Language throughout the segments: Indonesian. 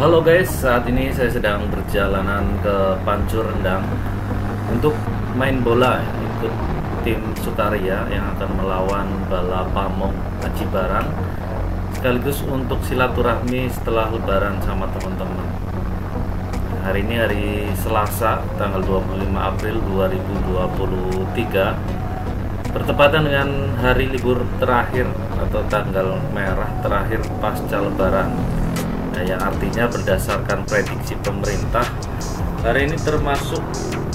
Halo guys, saat ini saya sedang berjalanan ke Pancur Rendang untuk main bola ikut tim Sukaria yang akan melawan Balapamong Aji Barang, sekaligus untuk silaturahmi setelah lebaran sama teman-teman. Hari ini hari Selasa tanggal 25 April 2023, bertepatan dengan hari libur terakhir atau tanggal merah terakhir pasca lebaran. Yang artinya berdasarkan prediksi pemerintah, hari ini termasuk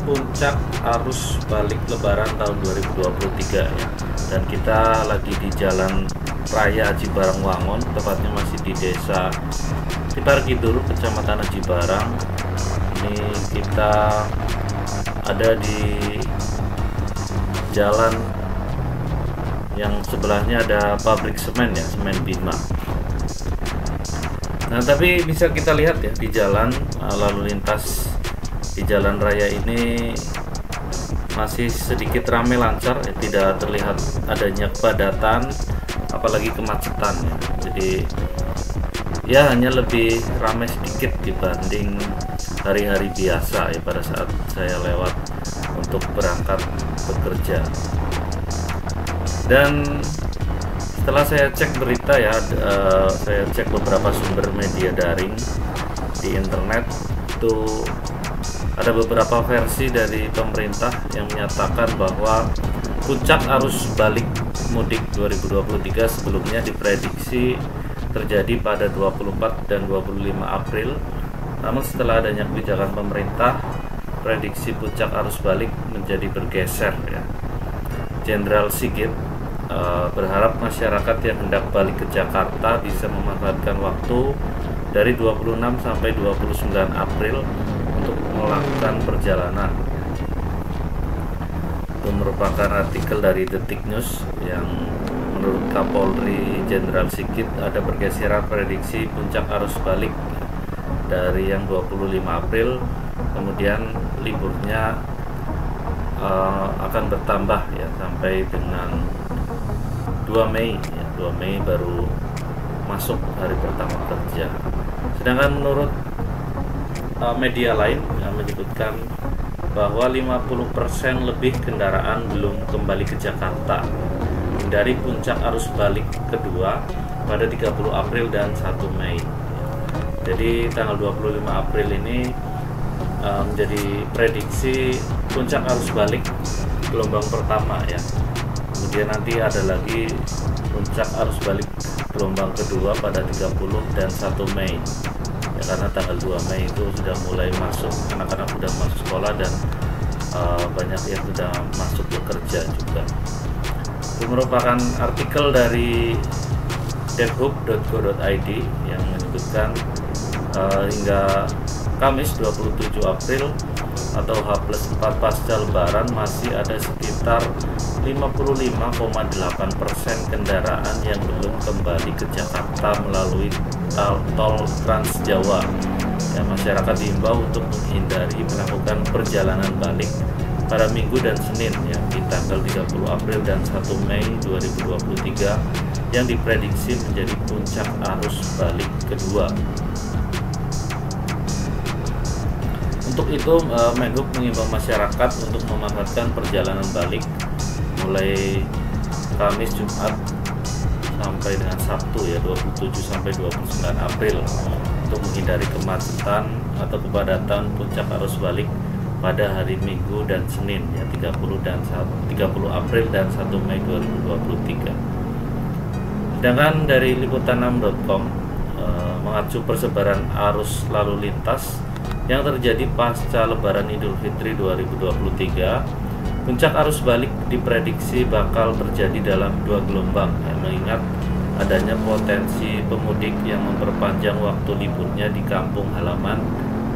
puncak arus balik lebaran tahun 2023 ya. Dan kita lagi di Jalan Raya Aji Barang Wangon, tepatnya masih di Desa Tipar Kidul, Kecamatan Aji Barang. Ini kita ada di jalan yang sebelahnya ada pabrik semen ya, Semen Bima. Nah, tapi bisa kita lihat ya di jalan lalu lintas di jalan raya ini masih sedikit ramai lancar ya, tidak terlihat adanya kepadatan apalagi kemacetan ya. Jadi ya hanya lebih ramai sedikit dibanding hari-hari biasa ya pada saat saya lewat untuk berangkat bekerja. Dan setelah saya cek berita ya, saya cek beberapa sumber media daring di internet, itu ada beberapa versi dari pemerintah yang menyatakan bahwa puncak arus balik mudik 2023 sebelumnya diprediksi terjadi pada 24 dan 25 April. Namun setelah adanya kebijakan pemerintah, prediksi puncak arus balik menjadi bergeser ya. Jenderal Sigit berharap masyarakat yang hendak balik ke Jakarta bisa memanfaatkan waktu dari 26 sampai 29 April untuk melakukan perjalanan. Itu merupakan artikel dari Detik News yang menurut Kapolri Jenderal Sigit ada pergeseran prediksi puncak arus balik dari yang 25 April, kemudian liburnya akan bertambah ya sampai dengan 2 Mei ya, 2 Mei baru masuk hari pertama kerja. Sedangkan menurut media lain yang menyebutkan bahwa 50% lebih kendaraan belum kembali ke Jakarta dari puncak arus balik kedua pada 30 April dan 1 Mei. Jadi tanggal 25 April ini menjadi prediksi puncak arus balik gelombang pertama ya. Kemudian nanti ada lagi puncak arus balik gelombang kedua pada 30 dan 1 Mei ya, karena tanggal 2 Mei itu sudah mulai masuk, anak-anak sudah masuk sekolah dan banyak yang sudah masuk bekerja juga. Itu merupakan artikel dari debhub.go.id yang menyebutkan hingga Kamis 27 April atau H+4 pasca lebaran masih ada sekitar 55,8% kendaraan yang belum kembali ke Jakarta melalui tol Trans Jawa. Ya, masyarakat diimbau untuk menghindari melakukan perjalanan balik pada Minggu dan Senin ya, di tanggal 30 April dan 1 Mei 2023 yang diprediksi menjadi puncak arus balik kedua. Untuk itu, Menhub mengimbau masyarakat untuk memanfaatkan perjalanan balik mulai Kamis, Jumat sampai dengan Sabtu ya, 27 sampai 29 April untuk menghindari kemacetan atau kepadatan puncak arus balik pada hari Minggu dan Senin ya, 30 April dan 1 Mei 2023. Sedangkan dari liputan6.com mengacu persebaran arus lalu lintas yang terjadi pasca Lebaran Idul Fitri 2023, puncak arus balik diprediksi bakal terjadi dalam 2 gelombang ya, mengingat adanya potensi pemudik yang memperpanjang waktu liburnya di kampung halaman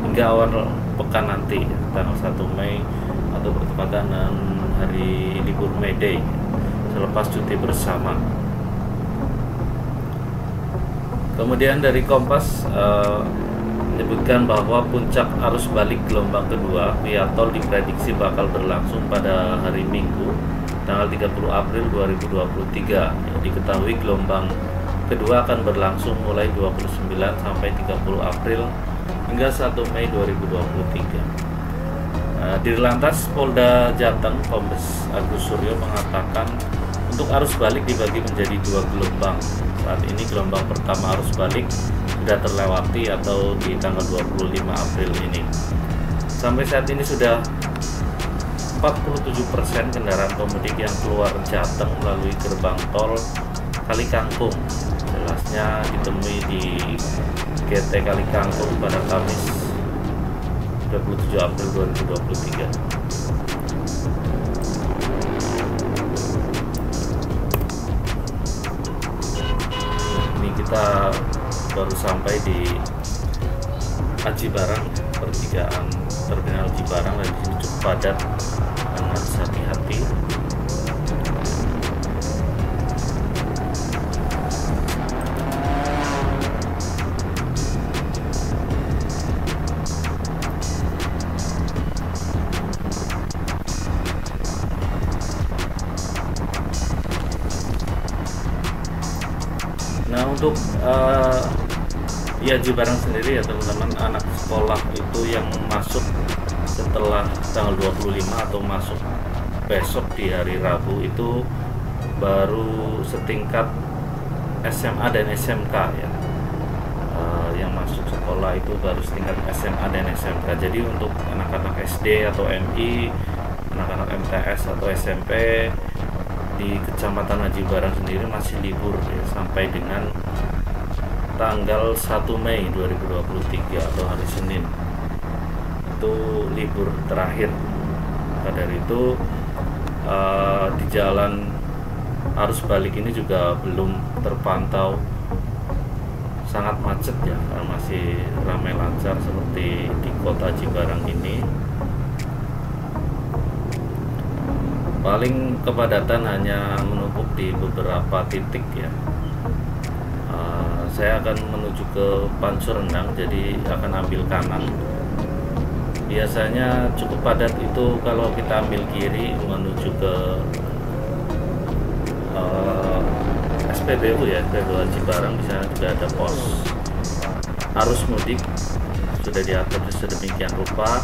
hingga awal pekan nanti ya, tanggal 1 Mei atau bertepatan dengan hari libur May Day selepas cuti bersama. Kemudian dari Kompas menyebutkan bahwa puncak arus balik gelombang kedua via tol diprediksi bakal berlangsung pada hari Minggu tanggal 30 April 2023. Diketahui gelombang kedua akan berlangsung mulai 29 sampai 30 April hingga 1 Mei 2023. Dirlantas Polda Jateng Kombes Agus Suryo mengatakan untuk arus balik dibagi menjadi 2 gelombang. Saat ini gelombang pertama arus balik sudah terlewati atau di tanggal 25 April ini. Sampai saat ini sudah 47% kendaraan pemudik yang keluar Jateng melalui gerbang tol Kali Kangkung. Jelasnya ditemui di GT Kali Kangkung pada Kamis 27 April 2023. Ini kita baru sampai di Aji Barang, pertigaan terminal Aji Barang, dan di sini cukup padat, harus hati-hati. Nah, untuk Aji Barang sendiri ya teman-teman, anak sekolah itu yang masuk setelah tanggal 25 atau masuk besok di hari Rabu itu baru setingkat SMA dan SMK ya. Yang masuk sekolah itu baru setingkat SMA dan SMK. Jadi untuk anak-anak SD atau MI, anak-anak MTS atau SMP di Kecamatan Aji Barang sendiri masih libur ya, sampai dengan tanggal 1 Mei 2023 atau hari Senin itu libur terakhir. Maka dari itu di jalan arus balik ini juga belum terpantau sangat macet ya, karena masih ramai lancar seperti di kota Aji Barang ini. Paling kepadatan hanya menumpuk di beberapa titik ya. Saya akan menuju ke Pancur Endang, jadi akan ambil kanan. Biasanya cukup padat itu kalau kita ambil kiri menuju ke SPBU ya, SPBU Aji Barang. Di sana juga ada pos arus mudik, sudah diatur sedemikian rupa,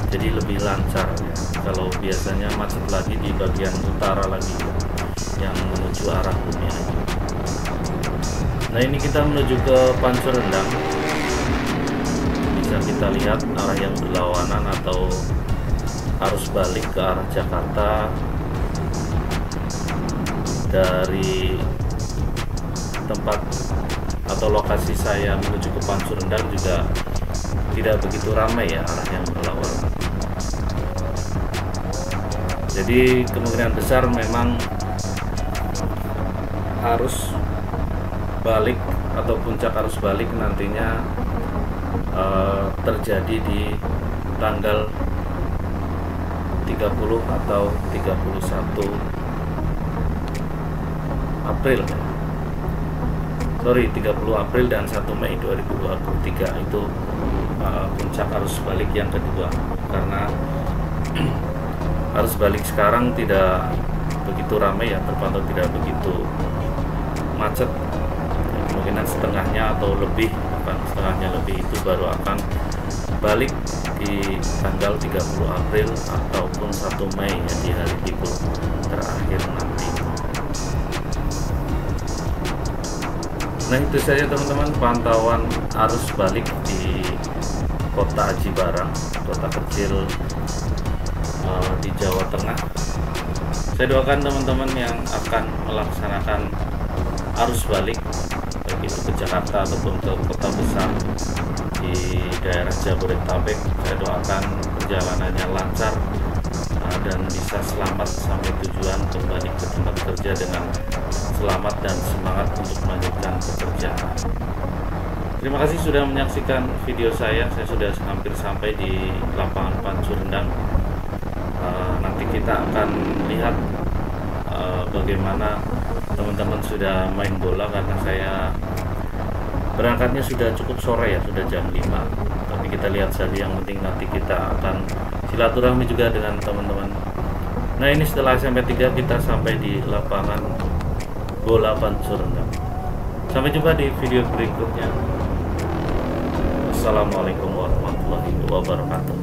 jadi lebih lancar ya. Kalau biasanya macet lagi di bagian utara lagi yang menuju arah Kuningan. Nah, ini kita menuju ke Pancur Endang. Bisa kita lihat arah yang berlawanan atau arus balik ke arah Jakarta dari tempat atau lokasi saya menuju ke Pancur Endang juga tidak begitu ramai ya arah yang berlawanan. Jadi kemungkinan besar memang arus balik atau puncak arus balik nantinya terjadi di tanggal 30 atau 31 April. 30 April dan 1 Mei 2023 itu puncak arus balik yang kedua. Karena arus balik sekarang tidak begitu ramai ya, terpantau tidak begitu macet. Kemungkinan setengahnya atau lebih, bukan setengahnya, lebih itu baru akan balik di tanggal 30 April ataupun 1 Mei ya, di hari libur terakhir nanti. Nah, itu saja teman-teman pantauan arus balik di kota Aji Barang, kota kecil di Jawa Tengah. Saya doakan teman-teman yang akan melaksanakan arus balik baik itu ke Jakarta ataupun ke kota besar di daerah Jabodetabek, saya doakan perjalanannya lancar dan bisa selamat sampai tujuan, kembali ke tempat kerja dengan selamat dan semangat untuk melanjutkan pekerjaan. Terima kasih sudah menyaksikan video saya sudah hampir sampai di lapangan Pancur Endang. Nanti kita akan lihat bagaimana teman-teman sudah main bola, karena saya berangkatnya sudah cukup sore ya, sudah jam 5. Tapi kita lihat saja, yang penting nanti kita akan silaturahmi juga dengan teman-teman. Nah, ini setelah SMP 3 kita sampai di lapangan bola Pancur Endang. Sampai jumpa di video berikutnya. Assalamualaikum warahmatullahi wabarakatuh.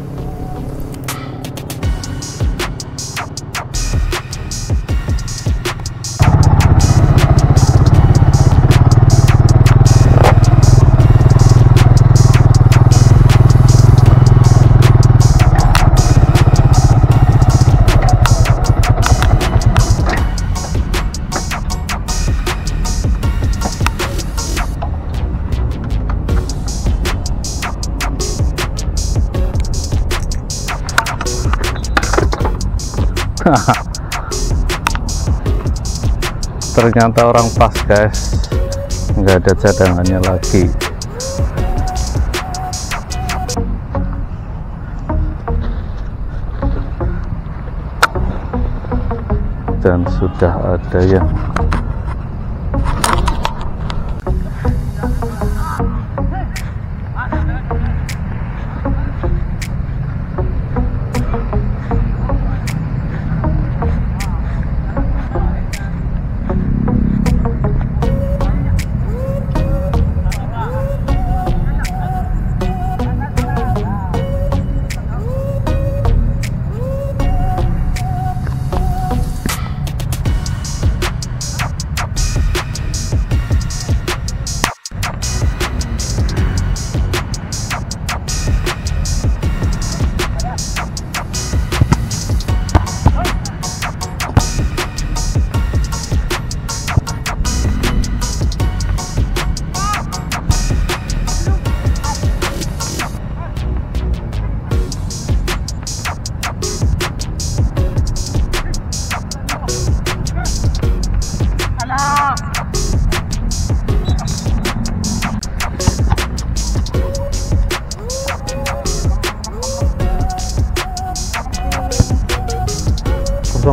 Ternyata orang pas guys, nggak ada cadangannya lagi. Dan sudah ada yang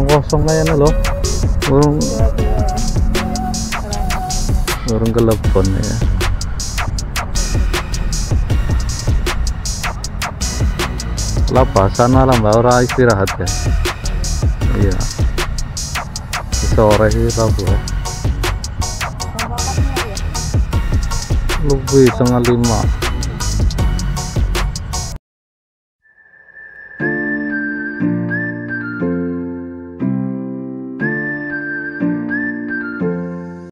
kosong kayaknya loh, burung kelepon ya. Lapasan malam ora istirahat ya. Iya. Sore sih tahu ya. Lebih 4:30.